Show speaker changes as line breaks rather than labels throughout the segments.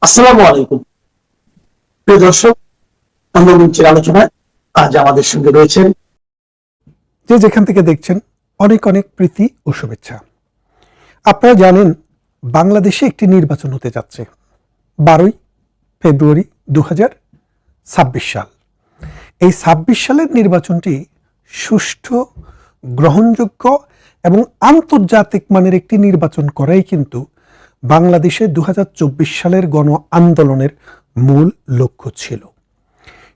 আসসালামু আলাইকুম প্রিয় দর্শক, আমরা মঞ্চের আলোচনায় আজ আমাদের সঙ্গে রয়েছেন
যে যেখান থেকে দেখছেন অনেক অনেক প্রীতি ও শুভেচ্ছা। আপনারা জানেন বাংলাদেশে একটি নির্বাচন হতে যাচ্ছে 12 ফেব্রুয়ারি 2026 সাল। এই 26 সালের নির্বাচনটি সুষ্ঠু, গ্রহণযোগ্য এবং আন্তর্জাতিক মানের একটি নির্বাচন করাই কিন্তু বাংলাদেশে 2024 সালের গণ আন্দোলনের মূল লক্ষ্য ছিল।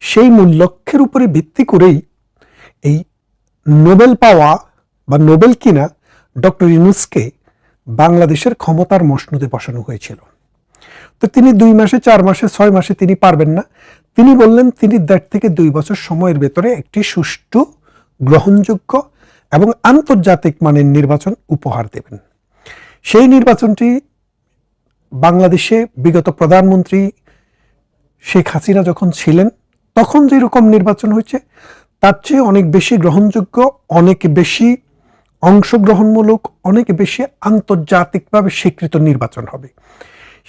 সেই মূল লক্ষ্যের উপরে ভিত্তি করেই এই নোবেল পাওয়া বা নোবেল কিনা ডক্টর ইউনূসকে বাংলাদেশের ক্ষমতার মসনদে বসানো হয়েছিল। তো তিনি 2 মাসে, 4 মাসে, 6 মাসে তিনি পারবেন না। তিনি বললেন তিনি 1.5 থেকে 2 বছর সময়ের ভেতরে একটি সুষ্ঠু, গ্রহণযোগ্য এবং আন্তর্জাতিক মানের নির্বাচন উপহার দেবেন। সেই নির্বাচনটি বাংলাদেশে বিগত প্রধানমন্ত্রী শেখ হাসিনা যখন ছিলেন তখন যেরকম নির্বাচন হয়েছে তার চেয়ে অনেক বেশি গ্রহণযোগ্য, অনেক বেশি অংশগ্রহণমূলক, অনেক বেশি আন্তর্জাতিকভাবে স্বীকৃত নির্বাচন হবে।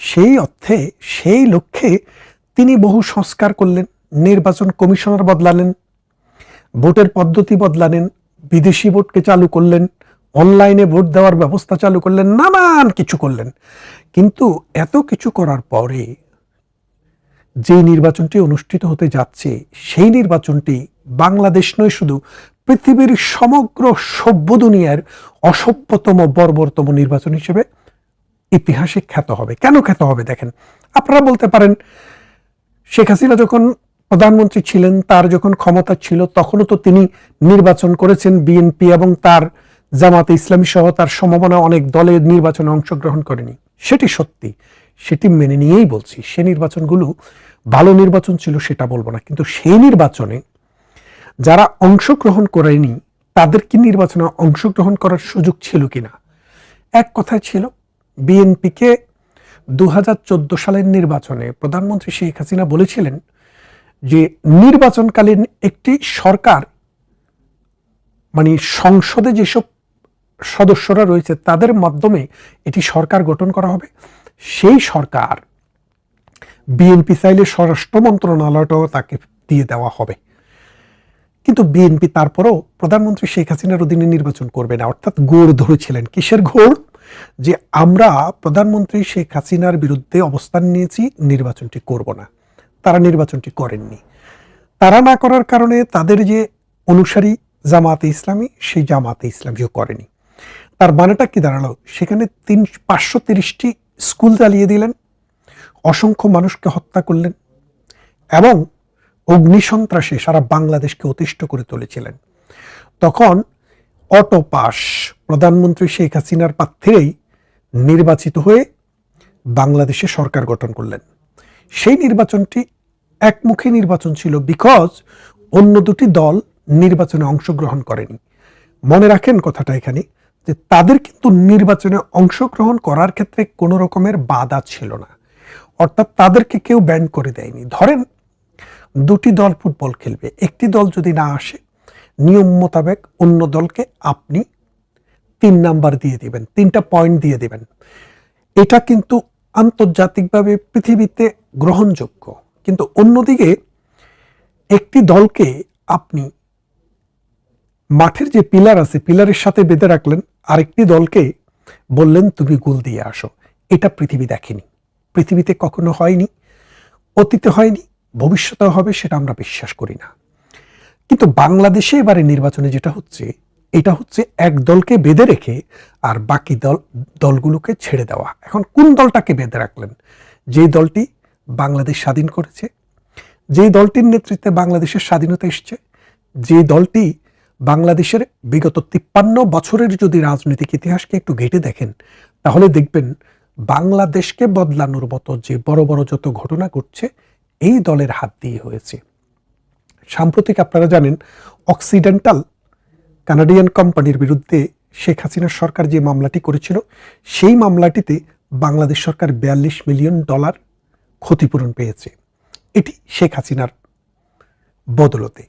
সেই অর্থে, সেই লক্ষ্যে তিনি বহু সংস্কার করলেন, নির্বাচন কমিশনার বদলালেন, ভোটের পদ্ধতি বদলালেন, বিদেশি ভোটকে চালু করলেন, অনলাইনে ভোট দেওয়ার ব্যবস্থা চালু করলেন, নানান কিছু করলেন। কিন্তু এত কিছু করার পরে যে নির্বাচনটি অনুষ্ঠিত হতে যাচ্ছে সেই নির্বাচনটি বাংলাদেশ নয়, শুধু পৃথিবীর সমগ্র সভ্য দুনিয়ার অসভ্যতম, বর্বরতম নির্বাচন হিসেবে ইতিহাসে খ্যাত হবে। কেন খ্যাত হবে দেখেন, আপনারা বলতে পারেন শেখ হাসিনা যখন প্রধানমন্ত্রী ছিলেন, তার যখন ক্ষমতা ছিল তখনও তো তিনি নির্বাচন করেছেন। বিএনপি এবং তার জামাতে ইসলামী সহ তার সমমনা অনেক দলে নির্বাচনে অংশগ্রহণ করেনি, সেটি সত্যি, সেটি মেনে নিয়েই বলছি। সে নির্বাচনগুলো ভালো নির্বাচন ছিল সেটা বলবো না, কিন্তু সেই নির্বাচনে যারা অংশগ্রহণ করেনি তাদের কি নির্বাচনে অংশগ্রহণ করার সুযোগ ছিল কিনা? এক কথায় ছিল, বিএনপিকে 2014 সালের নির্বাচনে প্রধানমন্ত্রী শেখ হাসিনা বলেছিলেন যে নির্বাচনকালীন একটি সরকার, মানে সংসদে যেসব সদস্যরা রয়েছে তাদের মাধ্যমে এটি সরকার গঠন করা হবে। সেই সরকার বিএনপি চাইলে স্বরাষ্ট্র মন্ত্রণালয়টাও তাকে দিয়ে দেওয়া হবে। কিন্তু বিএনপি তারপরও প্রধানমন্ত্রী শেখ হাসিনার অধীনে নির্বাচন করবে না, অর্থাৎ ঘোর ধরেছিলেন। কিসের ঘোর? যে আমরা প্রধানমন্ত্রী শেখ হাসিনার বিরুদ্ধে অবস্থান নিয়েছি, নির্বাচনটি করব না। তারা নির্বাচনটি করেননি। তারা না করার কারণে তাদের যে অনুসারী জামাতে ইসলামী, সেই জামাতে ইসলামীও করেনি। তার মানেটা কি দাঁড়ালো? সেখানে 530টি স্কুল জ্বালিয়ে দিলেন, অসংখ্য মানুষকে হত্যা করলেন এবং অগ্নিসন্ত্রাসে সারা বাংলাদেশকে অতিষ্ঠ করে তুলেছিলেন। তখন অটো পাস প্রধানমন্ত্রী শেখ হাসিনার প্রার্থীরাই নির্বাচিত হয়ে বাংলাদেশে সরকার গঠন করলেন। সেই নির্বাচনটি একমুখী নির্বাচন ছিল, বিকজ অন্য দুটি দল নির্বাচনে অংশগ্রহণ করেনি। মনে রাখেন কথাটা এখানে, যে তাদের কিন্তু নির্বাচনে অংশগ্রহণ করার ক্ষেত্রে কোনো রকমের বাধা ছিল না, অর্থাৎ তাদেরকে কেউ ব্যান করে দেয়নি। ধরেন দুটি দল ফুটবল খেলবে, একটি দল যদি না আসে, নিয়ম মোতাবেক অন্য দলকে আপনি 3 নাম্বার দিয়ে দিবেন, 3টা পয়েন্ট দিয়ে দিবেন। এটা কিন্তু আন্তর্জাতিকভাবে পৃথিবীতে গ্রহণযোগ্য। কিন্তু অন্যদিকে একটি দলকে আপনি মাঠের যে পিলার আছে, পিলারের সাথে বেঁধে রাখলেন, আরেকটি দলকে বললেন তুমি গোল দিয়ে আসো। এটা পৃথিবী দেখেনি, পৃথিবীতে কখনো হয়নি, অতীতে হয়নি, ভবিষ্যতে হবে সেটা আমরা বিশ্বাস করি না। কিন্তু বাংলাদেশে এবারে নির্বাচনে যেটা হচ্ছে, এটা হচ্ছে এক দলকে বেঁধে রেখে আর বাকি দলগুলোকে ছেড়ে দেওয়া। এখন কোন দলটাকে বেঁধে রাখলেন? যে দলটি বাংলাদেশ স্বাধীন করেছে, যে দলটির নেতৃত্বে বাংলাদেশের স্বাধীনতা এসছে, যে দলটি বাংলাদেশের বিগত 53 বছরের যদি রাজনৈতিক ইতিহাসকে একটু ঘেঁটে দেখেন, তাহলে দেখবেন বাংলাদেশকে বদলানোর মতো যে বড় বড় যত ঘটনা ঘটছে এই দলের হাত দিয়ে হয়েছে। সাম্প্রতিক আপনারা জানেন অক্সিডেন্টাল কানাডিয়ান কোম্পানির বিরুদ্ধে শেখ হাসিনার সরকার যে মামলাটি করেছিল, সেই মামলাটিতে বাংলাদেশ সরকার $42 মিলিয়ন ক্ষতিপূরণ পেয়েছে। এটি শেখ হাসিনার বদলতে।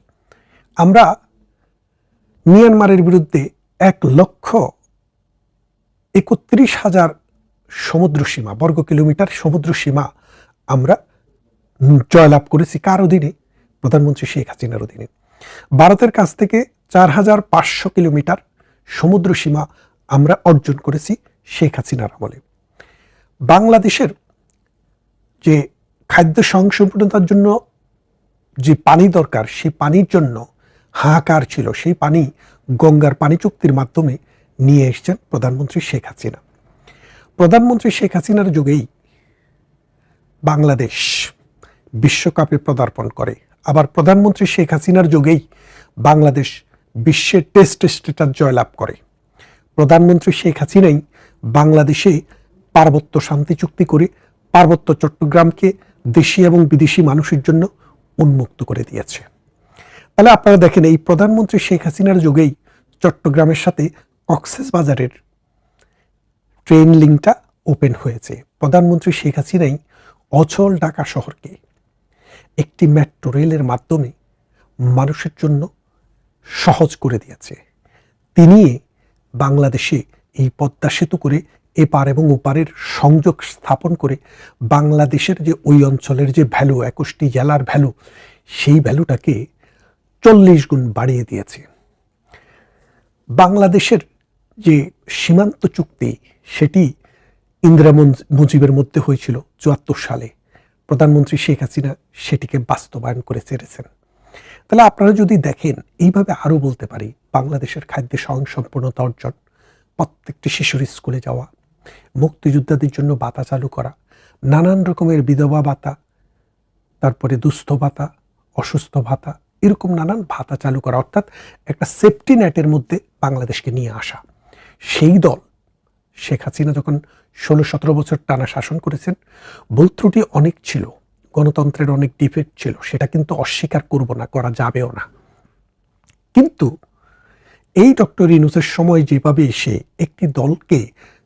আমরা মিয়ানমারের বিরুদ্ধে 1,31,000 সমুদ্র সীমা, বর্গ কিলোমিটার সমুদ্র সীমা আমরা জয়লাভ করেছি কার অধীনে? প্রধানমন্ত্রী শেখ হাসিনার অধীনে। ভারতের কাছ থেকে 4500 কিলোমিটার সমুদ্র সীমা আমরা অর্জন করেছি শেখ হাসিনার আমলে। বাংলাদেশের যে খাদ্য স্বয়ংসম্পূর্ণতার জন্য যে পানি দরকার, সেই পানির জন্য হাহাকার ছিল, সেই পানি গঙ্গার পানি চুক্তির মাধ্যমে নিয়ে এসেছেন প্রধানমন্ত্রী শেখ হাসিনা। প্রধানমন্ত্রী শেখ হাসিনার যুগেই বাংলাদেশ বিশ্বকাপে পদার্পণ করে, আবার প্রধানমন্ত্রী শেখ হাসিনার যুগেই বাংলাদেশ বিশ্বের টেস্ট স্ট্যাটাস জয়লাভ করে। প্রধানমন্ত্রী শেখ হাসিনাই বাংলাদেশে পার্বত্য শান্তি চুক্তি করে পার্বত্য চট্টগ্রামকে দেশি এবং বিদেশি মানুষের জন্য উন্মুক্ত করে দিয়েছে। তাহলে আপনারা দেখেন, এই প্রধানমন্ত্রী শেখ হাসিনার যুগেই চট্টগ্রামের সাথে কক্সবাজারের ট্রেন লিঙ্কটা ওপেন হয়েছে। প্রধানমন্ত্রী শেখ হাসিনাই অচল ঢাকা শহরকে একটি মেট্রো রেলের মাধ্যমে মানুষের জন্য সহজ করে দিয়েছে। তিনি বাংলাদেশে এই পদ্মা সেতু করে এপার এবং ওপারের সংযোগ স্থাপন করে বাংলাদেশের যে ওই অঞ্চলের যে ভ্যালু, 21টি জেলার ভ্যালু, সেই ভ্যালুটাকে 40 গুণ বাড়িয়ে দিয়েছে। বাংলাদেশের যে সীমান্ত চুক্তি, সেটি ইন্দিরা মুজিবের মধ্যে হয়েছিল 74 সালে। প্রধানমন্ত্রী শেখ হাসিনা সেটিকে বাস্তবায়ন করে ছেড়েছেন। তাহলে আপনারা যদি দেখেন, এইভাবে আরও বলতে পারি, বাংলাদেশের খাদ্য স্বয়ংসম্পূর্ণতা অর্জন, প্রত্যেকটি শিশুর স্কুলে যাওয়া, মুক্তিযোদ্ধাদের জন্য ভাতা চালু করা, নানান রকমের বিধবা ভাতা, তারপরে দুস্থ ভাতা, অসুস্থ ভাতা, এরকম নানান ভাতা চালু করা, অর্থাৎ একটা সেফটি নেটের মধ্যে বাংলাদেশকে নিয়ে আসা। সেই দল শেখ হাসিনা যখন 16-17 বছর টানা শাসন করেছেন, ভুল ত্রুটি অনেক ছিল, গণতন্ত্রের অনেক ডিফেক্ট ছিল, সেটা কিন্তু অস্বীকার করব না, করা যাবেও না। কিন্তু এই ডক্টর ইউনূসের সময় যেভাবে এসে একটি দলকে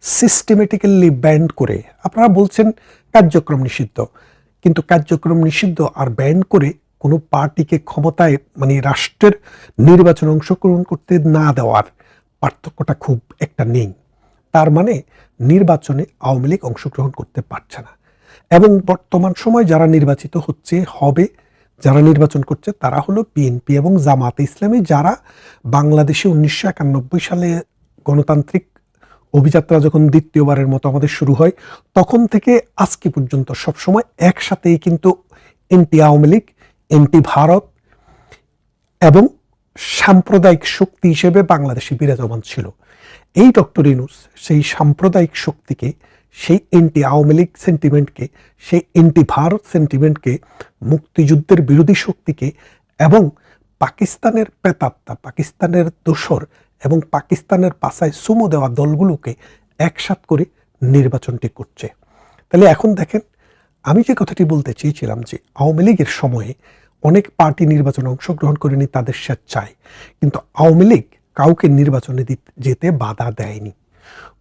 সিস্টেমেটিক্যালি ব্যান্ড করে, আপনারা বলছেন কার্যক্রম নিষিদ্ধ, কিন্তু কার্যক্রম নিষিদ্ধ আর ব্যান্ড করে কোনো পার্টিকে ক্ষমতায়, মানে রাষ্ট্রের নির্বাচনে অংশগ্রহণ করতে না দেওয়ার পার্থক্যটা খুব একটা নেই। তার মানে নির্বাচনে আওয়ামী লীগ অংশগ্রহণ করতে পারছে না, এবং বর্তমান সময় যারা নির্বাচিত হচ্ছে, হবে, যারা নির্বাচন করছে, তারা হলো বিএনপি এবং জামাতে ইসলামী, যারা বাংলাদেশে 1991 সালে গণতান্ত্রিক অভিযাত্রা যখন দ্বিতীয়বারের মতো আমাদের শুরু হয়, তখন থেকে আজকে পর্যন্ত সবসময় একসাথেই কিন্তু এন্টি আওয়ামী লীগ, এন্টি ভারত এবং সাম্প্রদায়িক শক্তি হিসেবে বাংলাদেশে বিরাজমান ছিল। এই ডক্টর ইউনূস সেই সাম্প্রদায়িক শক্তিকে, সেই এন্টি আওয়ামী লীগ সেন্টিমেন্টকে, সেই এন্টি ভারত সেন্টিমেন্টকে, মুক্তিযুদ্ধের বিরোধী শক্তিকে এবং পাকিস্তানের প্রেতাত্মা, পাকিস্তানের দোসর এবং পাকিস্তানের পাশায় সুমো দেওয়া দলগুলোকে একসাথ করে নির্বাচনটি করছে। তাহলে এখন দেখেন, আমি যে কথাটি বলতে চেয়েছিলাম যে আওয়ামী লীগের সময়ে অনেক পার্টি নির্বাচনে অংশগ্রহণ করেনি তাদের স্বেচ্ছায়, কিন্তু আওয়ামী লীগ কাউকে নির্বাচনে যেতে বাধা দেয়নি।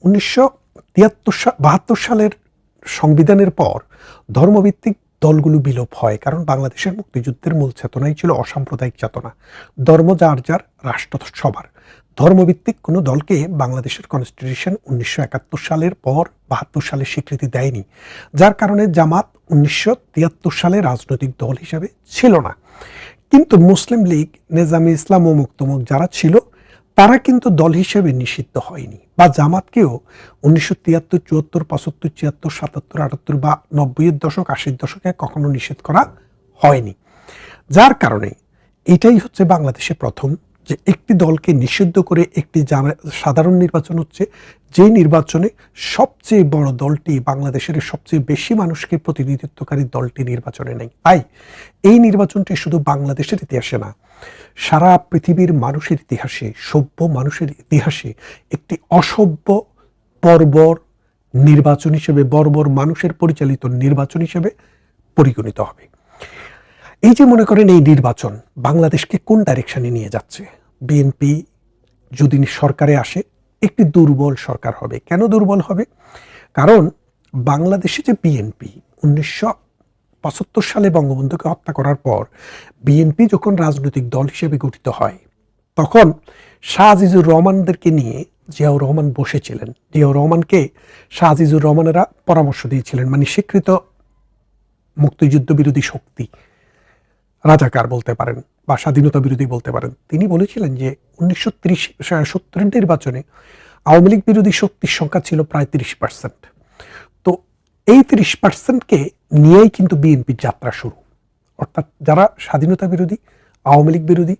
1972 সালের সংবিধানের পর ধর্মভিত্তিক দলগুলো বিলোপ হয়, কারণ বাংলাদেশের মুক্তিযুদ্ধের মূল চেতনাই ছিল অসাম্প্রদায়িক চেতনা। ধর্ম যার যার, রাষ্ট্র সবার। ধর্মভিত্তিক কোনো দলকে বাংলাদেশের কনস্টিটিউশন 1971 সালের পর 72 সালে স্বীকৃতি দেয়নি, যার কারণে জামাত 1973 সালে রাজনৈতিক দল হিসেবে ছিল না। কিন্তু মুসলিম লীগ, নেজামে ইসলাম ও মুক্তমুখ যারা ছিল, তারা কিন্তু দল হিসেবে নিষিদ্ধ হয়নি, বা জামাতকেও 1973, 74, 75, 76, 77, 78 বা 90-এর দশক, 80-এর দশকে কখনো নিষেধ করা হয়নি। যার কারণে এটাই হচ্ছে বাংলাদেশে প্রথম যে একটি দলকে নিষিদ্ধ করে একটি সাধারণ নির্বাচন হচ্ছে, যে নির্বাচনে সবচেয়ে বড় দলটি, বাংলাদেশের সবচেয়ে বেশি মানুষকে প্রতিনিধিত্বকারী দলটি নির্বাচনে নেই। তাই এই নির্বাচনটি শুধু বাংলাদেশের ইতিহাসে না, সারা পৃথিবীর মানুষের ইতিহাসে, সভ্য মানুষের ইতিহাসে একটি অসভ্য বর্বর নির্বাচন হিসেবে, বর্বর মানুষের পরিচালিত নির্বাচন হিসেবে পরিগণিত হবে। এই যে মনে করেন, এই নির্বাচন বাংলাদেশকে কোন ডাইরেকশনে নিয়ে যাচ্ছে? বিএনপি যদি সরকারে আসে, একটি দুর্বল সরকার হবে। কেন দুর্বল হবে? কারণ বাংলাদেশে যে বিএনপি 1975 সালে বঙ্গবন্ধুকে হত্যা করার পর বিএনপি যখন রাজনৈতিক দল হিসেবে গঠিত হয়, তখন শাহ আজিজুর রহমানদেরকে নিয়ে জিয়াউর রহমান বসেছিলেন। জিয়াউর রহমানকে শাহ আজিজুর রহমানেরা পরামর্শ দিয়েছিলেন, মানে স্বীকৃত মুক্তিযুদ্ধ বিরোধী শক্তি, রাজাকার বলতে পারেন বা স্বাধীনতা বিরোধী বলতে পারেন, তিনি বলেছিলেন যে 1970 নির্বাচনে আওয়ামী লীগ বিরোধী শক্তির সংখ্যা ছিল প্রায় 30%। তো এই 30%কে নিয়েই কিন্তু বিএনপির যাত্রা শুরু। অর্থাৎ যারা স্বাধীনতা বিরোধী, আওয়ামী লীগ বিরোধী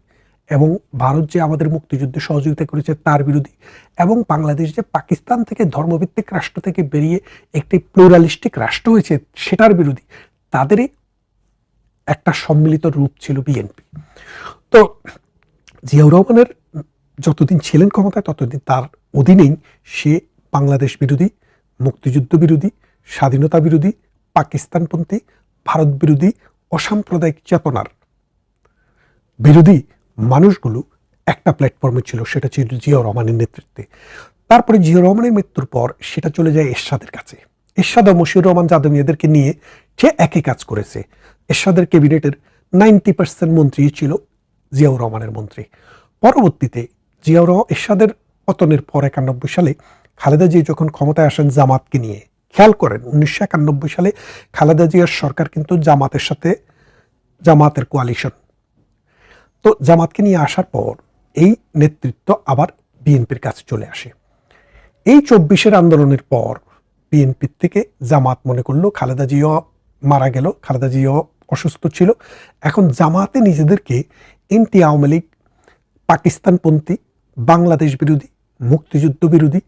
এবং ভারত যে আমাদের মুক্তিযুদ্ধে সহযোগিতা করেছে তার বিরোধী, এবং বাংলাদেশ যে পাকিস্তান থেকে ধর্মভিত্তিক রাষ্ট্র থেকে বেরিয়ে একটি প্লুরালিস্টিক রাষ্ট্র হয়েছে সেটার বিরোধী, তাদেরই একটা সম্মিলিত রূপ ছিল বিএনপি। তো জিয়াউর রহমানের যতদিন ছিলেন ক্ষমতায় ততদিন তার অধীনেই সে বাংলাদেশ বিরোধী, মুক্তিযুদ্ধ বিরোধী, স্বাধীনতা বিরোধী, পাকিস্তানপন্থী, ভারত বিরোধী, অসাম্প্রদায়িক চেতনার বিরোধী মানুষগুলো একটা প্ল্যাটফর্মে ছিল, সেটা ছিল জিয়াউর রহমানের নেতৃত্বে। তারপরে জিয়াউর রহমানের মৃত্যুর পর সেটা চলে যায় এরশাদের কাছে। এরশাদ ও মশিউর রহমান যাদব এদেরকে নিয়ে সে একই কাজ করেছে। এরশাদের ক্যাবিনেটের 90% মন্ত্রী ছিল জিয়াউর রহমানের মন্ত্রী। পরবর্তীতে এরশাদের পতনের পর 91 সালে খালেদা জিয়া যখন ক্ষমতায় আসেন জামাতকে নিয়ে, খেয়াল করেন 1991 সালে খালেদা জিয়ার সরকার কিন্তু জামাতের কোয়ালিশন। তো জামাতকে নিয়ে আসার পর এই নেতৃত্ব আবার বিএনপির কাছে চলে আসে। এই 24-এর আন্দোলনের পর বিএনপির থেকে জামাত মনে করলো খালেদা জিয়া মারা গেল, খালেদা জিয়া অসুস্থ ছিল, এখন জামাতে নিজেদেরকে এন্টি আওয়ামী লীগ, পাকিস্তানপন্থী, বাংলাদেশ বিরোধী, মুক্তিযুদ্ধ বিরোধী,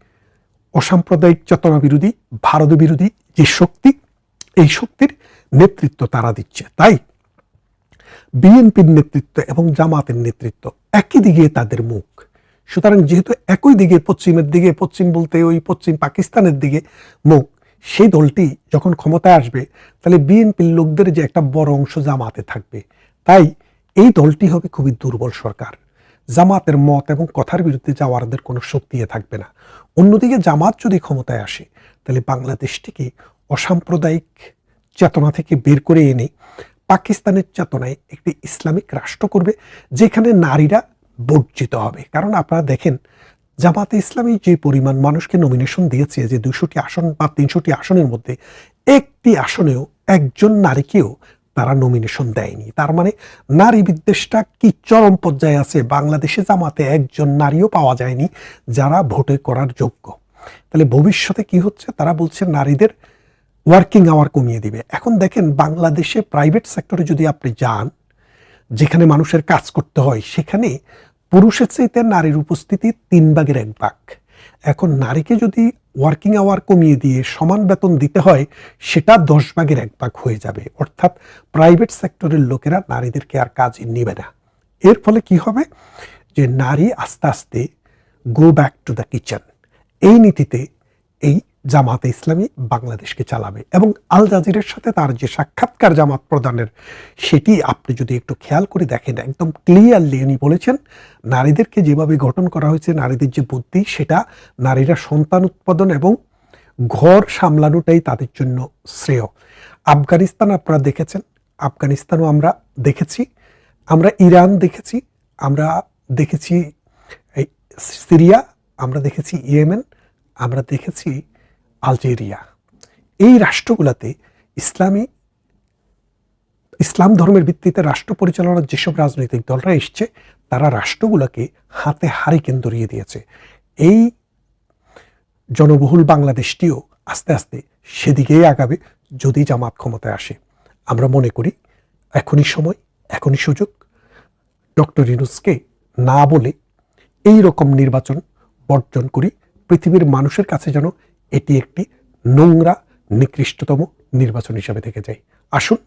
অসাম্প্রদায়িক চেতনা বিরোধী, ভারত বিরোধী যে শক্তি, এই শক্তির নেতৃত্ব তারা দিচ্ছে। তাই বিএনপির নেতৃত্ব এবং জামাতের নেতৃত্ব একই দিকে তাদের মুখ। সুতরাং যেহেতু একই দিকে, পশ্চিমের দিকে, পশ্চিম বলতে ওই পশ্চিম পাকিস্তানের দিকে মুখ, সেই দলটি যখন ক্ষমতায় আসবে তাহলে বিএনপির লোকদের যে একটা বড় অংশ জামাতে থাকবে। তাই এই দলটি হবে খুবই দুর্বল সরকার। জামাতের মত এবং কথার বিরুদ্ধে যাওয়ারদের কোনো শক্তি থাকবে না। অন্যদিকে জামাত যদি ক্ষমতায় আসে তাহলে বাংলাদেশটিকে অসাম্প্রদায়িক চেতনা থেকে বের করে এনে পাকিস্তানের চেতনায় একটি ইসলামিক রাষ্ট্র করবে, যেখানে নারীরা বর্জিত হবে। কারণ আপনারা দেখেন জামাতে ইসলামী যে পরিমাণ মানুষকে নমিনেশন দিয়েছে, যে 200টি আসন বা 300টি আসনের মধ্যে একটি আসনেও একজন নারীকেও তারা নমিনেশন দেয়নি। তার মানে নারী বিদ্বেষটা কি চরম পর্যায়ে আছে। বাংলাদেশে জামাতে একজন নারীও পাওয়া যায়নি যারা ভোটে করার যোগ্য। তাহলে ভবিষ্যতে কি হচ্ছে, তারা বলছে নারীদের ওয়ার্কিং আওয়ার কমিয়ে দিবে। এখন দেখেন বাংলাদেশে প্রাইভেট সেক্টরে যদি আপনি যান, যেখানে মানুষের কাজ করতে হয়, সেখানে পুরুষের চাইতে নারীর উপস্থিতি 3 ভাগের 1 ভাগ। এখন নারীকে যদি ওয়ার্কিং আওয়ার কমিয়ে দিয়ে সমান বেতন দিতে হয়, সেটা 10 ভাগের 1 ভাগ হয়ে যাবে। অর্থাৎ প্রাইভেট সেক্টরের লোকেরা নারীদেরকে আর কাজে নিবে না। এর ফলে কি হবে, যে নারী আস্তে আস্তে go back to the kitchen, এই নীতিতে এই জামাতে ইসলামী বাংলাদেশকে চালাবে। এবং আল জাজিরের সাথে তার যে সাক্ষাৎকার জামাত প্রদানের, সেটি আপনি যদি একটু খেয়াল করে দেখেন, একদম ক্লিয়ারলি উনি বলেছেন নারীদেরকে যেভাবে গঠন করা হয়েছে, নারীদের যে বুদ্ধি, সেটা নারীরা সন্তান উৎপাদন এবং ঘর সামলানোটাই তাদের জন্য শ্রেয়। আফগানিস্তান আপনারা দেখেছেন, আফগানিস্তানও আমরা দেখেছি, আমরা ইরান দেখেছি, আমরা দেখেছি সিরিয়া, আমরা দেখেছি ইয়েমেন, আমরা দেখেছি আলজেরিয়া। এই রাষ্ট্রগুলোতে ইসলাম ধর্মের ভিত্তিতে রাষ্ট্র পরিচালনার যেসব রাজনৈতিক দলরা এসছে, তারা রাষ্ট্রগুলোকে হাতে হারিকেন ধরিয়ে দিয়েছে। এই জনবহুল বাংলাদেশটিও আস্তে আস্তে সেদিকেই আগাবে যদি জামাত ক্ষমতায় আসে। আমরা মনে করি এখনই সময়, এখনই সুযোগ ডক্টর ইউনূসকে না বলে এই রকম নির্বাচন বর্জন করি। পৃথিবীর মানুষের কাছে যেন এটি একটি নোংরা, নিকৃষ্টতম নির্বাচন হিসাবে থেকে যায়। আসুন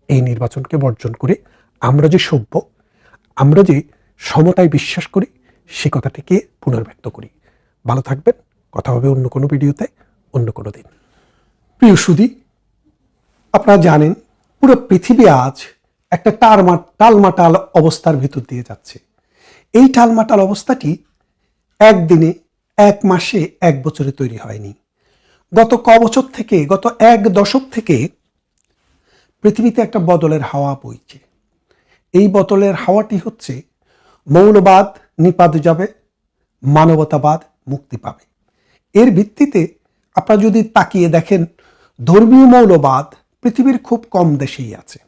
এই নির্বাচনকে বর্জন করে আমরা যে সভ্য, আমরা যে সমতায় বিশ্বাস করি, সে কথাটিকে পুনর্ব্যক্ত করি। ভালো থাকবেন, কথা হবে অন্য কোনো ভিডিওতে, অন্য কোনো দিন। প্রিয় সুধী, আপনারা জানেন পুরো পৃথিবী আজ একটা টালমাটাল অবস্থার ভিতর দিয়ে যাচ্ছে। এই টালমাটাল অবস্থাটি একদিনে, 1 মাসে, 1 বছরে তৈরি হয়নি। গত বছর থেকে, গত 1 দশক থেকে পৃথিবীতে একটা বদলের হাওয়া বইছে। এই বদলের হাওয়াটি হচ্ছে মৌলবাদ নিপাত যাবে, মানবতাবাদ মুক্তি পাবে। এর ভিত্তিতে আপনারা যদি তাকিয়ে দেখেন, ধর্মীয় মৌলবাদ পৃথিবীর খুব কম দেশেই আছে।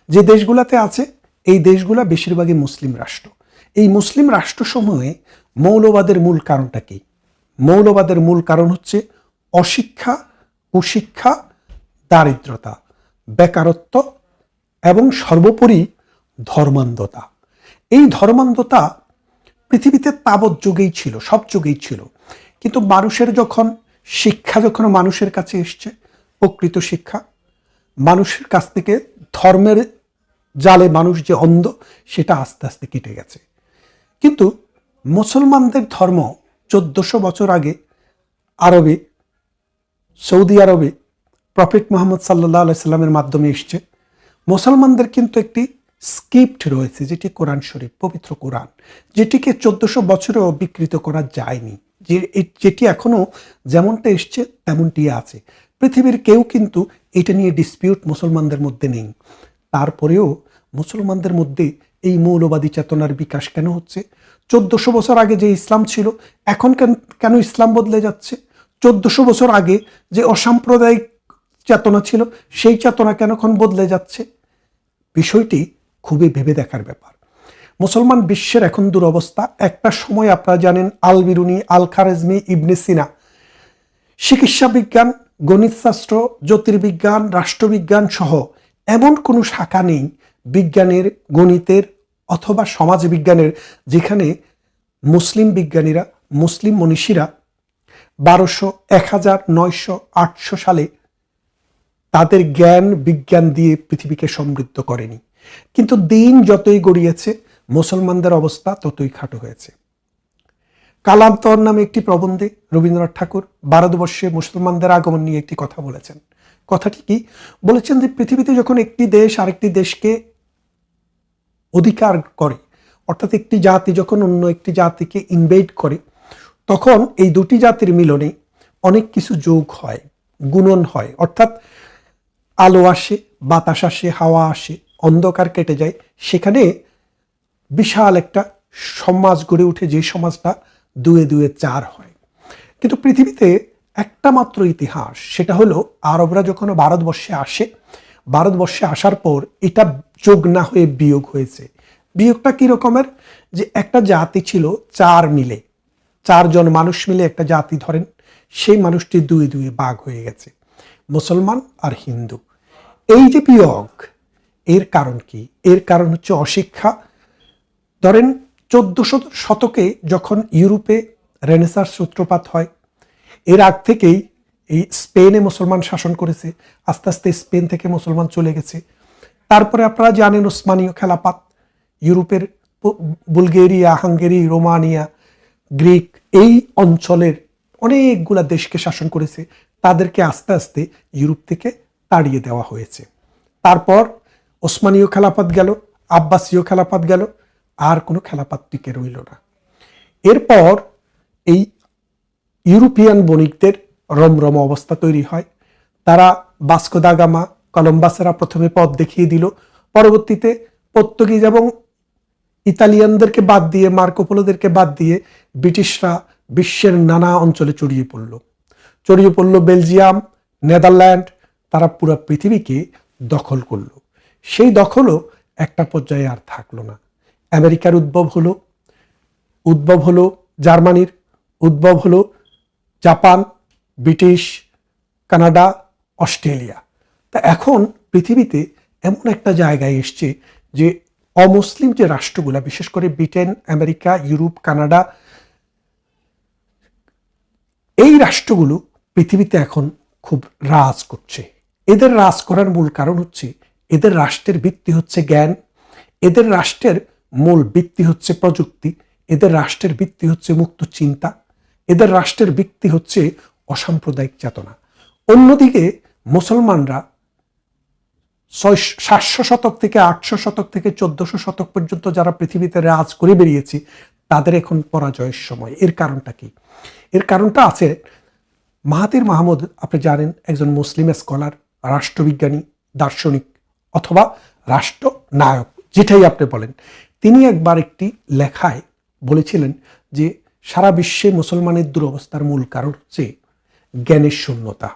যে দেশগুলোতে আছে এই দেশগুলো বেশিরভাগই মুসলিম রাষ্ট্র। এই মুসলিম রাষ্ট্রসমূহে মৌলবাদের মূল কারণটা কি? মৌলবাদের মূল কারণ হচ্ছে অশিক্ষা, কুশিক্ষা, দারিদ্রতা, বেকারত্ব এবং সর্বোপরি ধর্মান্ধতা। এই ধর্মান্ধতা পৃথিবীতে তাবৎ যুগেই ছিল, সব যুগেই ছিল। কিন্তু মানুষের শিক্ষা যখন মানুষের কাছে এসছে, প্রকৃত শিক্ষা, মানুষের কাছ থেকে ধর্মের জালে মানুষ যে অন্ধ, সেটা আস্তে আস্তে কেটে গেছে। কিন্তু মুসলমানদের ধর্ম 1400 বছর আগে আরবে, সৌদি আরবে প্রফেট মুহাম্মদ সাল্লাল্লাহু আলাইহি সাল্লামের মাধ্যমে এসছে। মুসলমানদের কিন্তু একটি স্ক্রিপ্ট রয়েছে, যেটি কোরআন শরীফ, পবিত্র কোরআন, যেটিকে 1400 বছরেও বিকৃত করা যায়নি, যেটি এখনো যেমনটা এসছে তেমনটি আছে। পৃথিবীর কেউ কিন্তু এটা নিয়ে ডিসপিউট মুসলমানদের মধ্যে নেই। তারপরেও মুসলমানদের মধ্যে এই মৌলবাদী চেতনার বিকাশ কেন হচ্ছে? 1400 বছর আগে যে ইসলাম ছিল, এখন কেন ইসলাম বদলে যাচ্ছে? 1400 বছর আগে যে অসাম্প্রদায়িক চেতনা ছিল, সেই চেতনা কেন এখন বদলে যাচ্ছে? বিষয়টি খুবই ভেবে দেখার ব্যাপার। মুসলমান বিশ্বের এখন দুরবস্থা। একটা সময় আপনারা জানেন আল বিরুনি, আল খারেজমি, ইবনে সিনা চিকিৎসা বিজ্ঞান, গণিতশাস্ত্র, জ্যোতির্বিজ্ঞান, রাষ্ট্রবিজ্ঞান সহ এমন কোনো শাখা নেই বিজ্ঞানের, গণিতের অথবা সমাজ বিজ্ঞানের যেখানে মুসলিম বিজ্ঞানীরা, মুসলিম মনীষীরা 1200, 1000, 900, 800 সালে তাদের জ্ঞান বিজ্ঞান দিয়ে পৃথিবীকে সমৃদ্ধ করেনি। কিন্তু দিন যতই গড়িয়েছে মুসলমানদের অবস্থা ততই খাটো হয়েছে। কালান্তর নামে একটি প্রবন্ধে রবীন্দ্রনাথ ঠাকুর ভারতবর্ষে মুসলমানদের আগমন নিয়ে একটি কথা বলেছেন। কথাটি কি বলেছেন? যে পৃথিবীতে যখন একটি দেশ আরেকটি দেশকে অধিকার করে, অর্থাৎ একটি জাতি যখন অন্য একটি জাতিকে ইনভেড করে, তখন এই দুটি জাতির মিলনে অনেক কিছু যোগ হয়, গুণন হয়। অর্থাৎ আলো আসে, বাতাস আসে, হাওয়া আসে, অন্ধকার কেটে যায়। সেখানে বিশাল একটা সমাজ গড়ে উঠে, যে সমাজটা 2 × 2 = 4 হয়। কিন্তু পৃথিবীতে একটা মাত্র ইতিহাস, সেটা হলো আরবরা যখন ভারতবর্ষে আসে, ভারতবর্ষে আসার পর এটা যোগ না হয়ে বিয়োগ হয়েছে। বিয়োগটা কি রকমের? যে একটা জাতি ছিল 4 মিলে, 4 জন মানুষ মিলে একটা জাতি ধরেন, সেই মানুষটি 2 × 2 ভাগ হয়ে গেছে, মুসলমান আর হিন্দু। এই যে বিয়োগ, এর কারণ কি? এর কারণ হচ্ছে অশিক্ষা। ধরেন 1400 শতকে যখন ইউরোপে রেনেসাঁর সূত্রপাত হয়, এর আগ থেকেই এই স্পেনে মুসলমান শাসন করেছে, আস্তে আস্তে স্পেন থেকে মুসলমান চলে গেছে। তারপরে আপনারা জানেন ওসমানীয় খেলাফত, ইউরোপের বুলগেরিয়া, হাঙ্গেরি, রোমানিয়া, গ্রিক, এই অঞ্চলের অনেকগুলা দেশকে শাসন করেছে। তাদেরকে আস্তে আস্তে ইউরোপ থেকে তাড়িয়ে দেওয়া হয়েছে। তারপর ওসমানীয় খেলাফত গেল, আব্বাসীয় খেলাফত গেল, আর কোনো খেলাফত টিকে রইল না। এরপর এই ইউরোপিয়ান বণিকদের রমরম অবস্থা তৈরি হয়। তারা ভাস্কো দা গামা, কলম্বাসেরা প্রথমে পথ দেখিয়ে দিল, পরবর্তীতে পর্তুগিজ এবং ইতালিয়ানদেরকে বাদ দিয়ে, মার্কো পোলোদেরকে বাদ দিয়ে ব্রিটিশরা বিশ্বের নানা অঞ্চলে ছড়িয়ে পড়ল। বেলজিয়াম, নেদারল্যান্ড, তারা পুরো পৃথিবীকে দখল করলো। সেই দখলও একটা পর্যায়ে আর থাকলো না। আমেরিকার উদ্ভব হলো জার্মানির, উদ্ভব হলো জাপান, ব্রিটিশ, কানাডা, অস্ট্রেলিয়া। তা এখন পৃথিবীতে এমন একটা জায়গায় এসছে যে অমুসলিম যে রাষ্ট্রগুলা, বিশেষ করে ব্রিটেন, আমেরিকা, ইউরোপ, কানাডা, এই রাষ্ট্রগুলো পৃথিবীতে এখন খুব রাজ করছে। এদের রাজ করার মূল কারণ হচ্ছে এদের রাষ্ট্রের ভিত্তি হচ্ছে জ্ঞান, এদের রাষ্ট্রের মূল ভিত্তি হচ্ছে প্রযুক্তি, এদের রাষ্ট্রের ভিত্তি হচ্ছে মুক্ত চিন্তা, এদের রাষ্ট্রের ভিত্তি হচ্ছে অসাম্প্রদায়িক চেতনা। অন্যদিকে মুসলমানরা 700 শতক থেকে 800 শতক থেকে 1400 শতক পর্যন্ত যারা পৃথিবীতে রাজ করে বেরিয়েছে, তাদের এখন পরাজয়ের সময়। এর কারণটা কি? এর কারণটা আছে, মাহাতির মাহমুদ, আপনি জানেন, একজন মুসলিম স্কলার, রাষ্ট্রবিজ্ঞানী, দার্শনিক অথবা রাষ্ট্রনায়ক, যেটাই আপনি বলেন। তিনি একবার একটি লেখায় বলেছিলেন যে সারা বিশ্বে মুসলমানের দুরবস্থার মূল কারণ হচ্ছে জ্ঞানের শূন্যতা।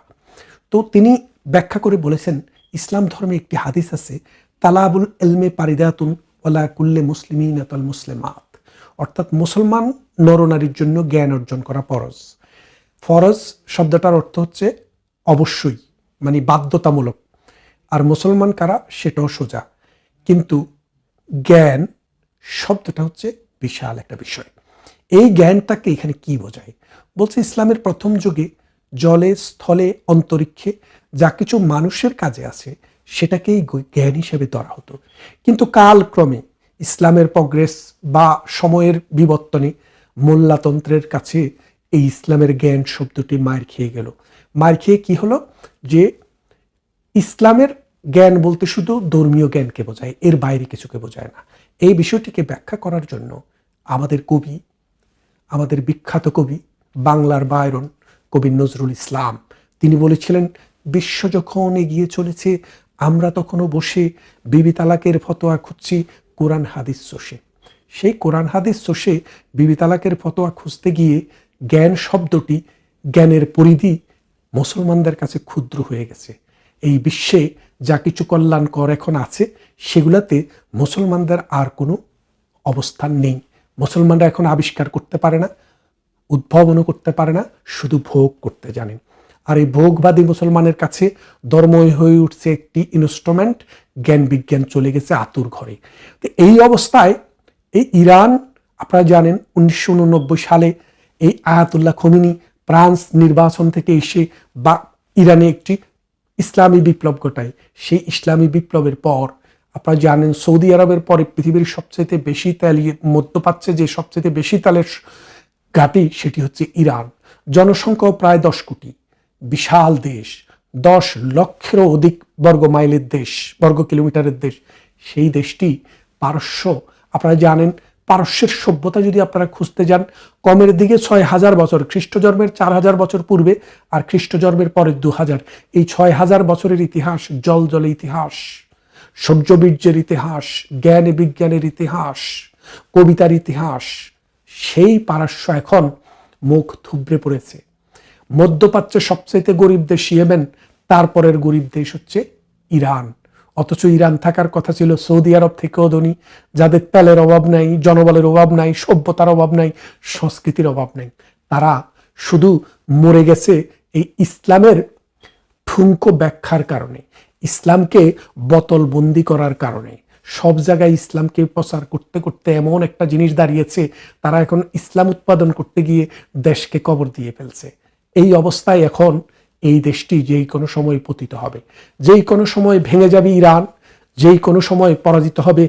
তো তিনি ব্যাখ্যা করে বলেছেন, ইসলাম ধর্মে একটি হাদিস আছে, তালাবুল এলমে পারিদাতুন ওয়ালা কুল্লে মুসলিমিন আতাল মুসলিমাত, অর্থাৎ মুসলমান নরনারীর জন্য জ্ঞান অর্জন করা ফরজ। ফরজ শব্দটার অর্থ হচ্ছে অবশ্যই, মানে বাধ্যতামূলক। আর মুসলমান কারা সেটাও সোজা, কিন্তু জ্ঞান শব্দটা হচ্ছে বিশাল একটা বিষয়। এই জ্ঞানটাকে এখানে কি বোঝায়? বলছে ইসলামের প্রথম যুগে জলে, স্থলে, অন্তরিক্ষে যা কিছু মানুষের কাজে আছে সেটাকেই জ্ঞান হিসেবে ধরা হতো। কিন্তু কালক্রমে ইসলামের প্রগ্রেস বা সময়ের বিবর্তনে মোল্লাতন্ত্রের কাছে এই ইসলামের জ্ঞান শব্দটি মার খেয়ে গেল। মার খেয়ে কি হলো, যে ইসলামের জ্ঞান বলতে শুধু ধর্মীয় জ্ঞানকে বোঝায়, এর বাইরে কিছুকে বোঝায় না। এই বিষয়টিকে ব্যাখ্যা করার জন্য আমাদের বিখ্যাত কবি বাংলার বায়রন, কবি নজরুল ইসলাম, তিনি বলেছিলেন, বিশ্ব যখন এগিয়ে চলেছে আমরা তখনও বসে বিবি তালাকের ফতোয়া খুঁজছি কোরআন হাদিস চষে। সেই কোরআন হাদিস চষে বিবি তালাকের ফতোয়া খুঁজতে গিয়ে জ্ঞান শব্দটি, জ্ঞানের পরিধি মুসলমানদের কাছে ক্ষুদ্র হয়ে গেছে। এই বিশ্বে যা কিছু কল্যাণকর এখন আছে সেগুলাতে মুসলমানদের আর কোনো অবস্থান নেই। মুসলমানরা এখন আবিষ্কার করতে পারে না, উদ্ভাবনও করতে পারে না, শুধু ভোগ করতে জানেন। আর এই ভোগবাদী মুসলমানের কাছে ধর্মই হয়ে উঠছে একটি ইনস্ট্রুমেন্ট, জ্ঞান বিজ্ঞান চলে গেছে আতুর ঘরে। তো এই অবস্থায় এই ইরান, আপনারা জানেন 1989 সালে এই আয়াতুল্লাহ খোমেনি ফ্রান্স নির্বাচন থেকে এসে বা ইরানে একটি ইসলামী বিপ্লব ঘটায়। সেই ইসলামী বিপ্লবের পর আপনারা জানেন সৌদি আরবের পরে পৃথিবীর সবচেয়ে বেশি তেল, মধ্যপ্রাচ্যে যে সবচেয়ে বেশি তেলের ঘাঁটি সেটি হচ্ছে ইরান। জনসংখ্যা প্রায় 10 কোটি, বিশাল দেশ, 10 লক্ষেরও অধিক বর্গ মাইলের দেশ, বর্গ কিলোমিটারের দেশ। সেই দেশটি পারস্য, আপনারা জানেন পারস্যের সভ্যতা যদি আপনারা খুঁজতে যান, কমের দিকে 6000 বছর, খ্রিস্ট জন্মের 4000 বছর পূর্বে আর খ্রিস্ট জন্মের পরে 2000, এই 6000 বছরের ইতিহাস, জল ইতিহাস, সূর্যবীর্যের ইতিহাস, জ্ঞান বিজ্ঞানের ইতিহাস, কবিতার ইতিহাস। সেই পারস্য এখন মুখ থুবড়ে পড়েছে। মধ্যপ্রাচ্যের সবচেয়ে গরিব দেশ ইয়েমেন, তারপরের গরিব দেশ হচ্ছে ইরান। অথচ ইরান থাকার কথা ছিল সৌদি আরব থেকেও ধনী, যাদের তেলের অভাব নাই, জনবলের অভাব নাই, সভ্যতার অভাব নাই, সংস্কৃতির অভাব নাই। তারা শুধু মরে গেছে এই ইসলামের ঠুনকো ব্যাখ্যার কারণে, ইসলামকে বোতলবন্দি করার কারণে। সব জায়গায় ইসলামকে প্রচার করতে করতে এমন একটা জিনিস দাঁড়িয়েছে, তারা এখন ইসলাম উৎপাদন করতে গিয়ে দেশকে কবর দিয়ে ফেলছে। এই অবস্থায় এখন এই দেশটি যেই কোনো সময় পতিত হবে, যেই কোনো সময় ভেঙে যাবে ইরান, যেই কোনো সময় পরাজিত হবে